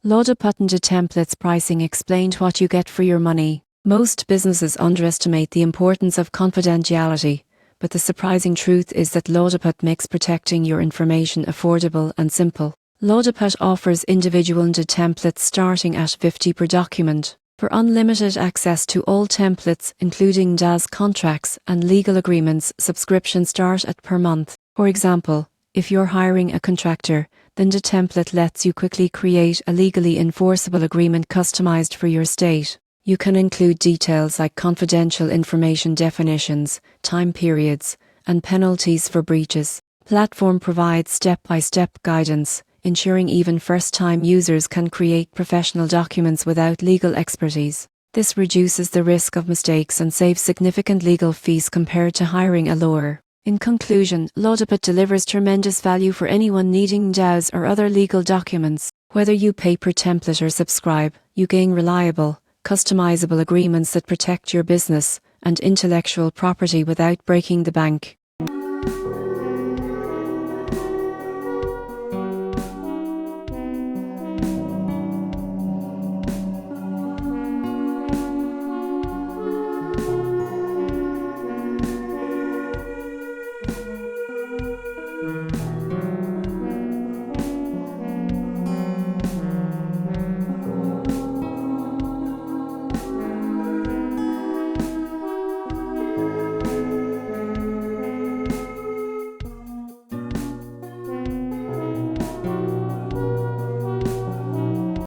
LawDepot NDA templates pricing explained what you get for your money. Most businesses underestimate the importance of confidentiality, but the surprising truth is that LawDepot makes protecting your information affordable and simple. LawDepot offers individual NDA templates starting at $50 per document. For unlimited access to all templates, including NDA's contracts and legal agreements, subscriptions start at per month. For example, if you're hiring a contractor, the NDA template lets you quickly create a legally enforceable agreement customized for your state. You can include details like confidential information definitions, time periods, and penalties for breaches. Platform provides step-by-step guidance, ensuring even first-time users can create professional documents without legal expertise. This reduces the risk of mistakes and saves significant legal fees compared to hiring a lawyer. In conclusion, LawDepot delivers tremendous value for anyone needing NDAs or other legal documents. Whether you pay per template or subscribe, you gain reliable, customizable agreements that protect your business and intellectual property without breaking the bank.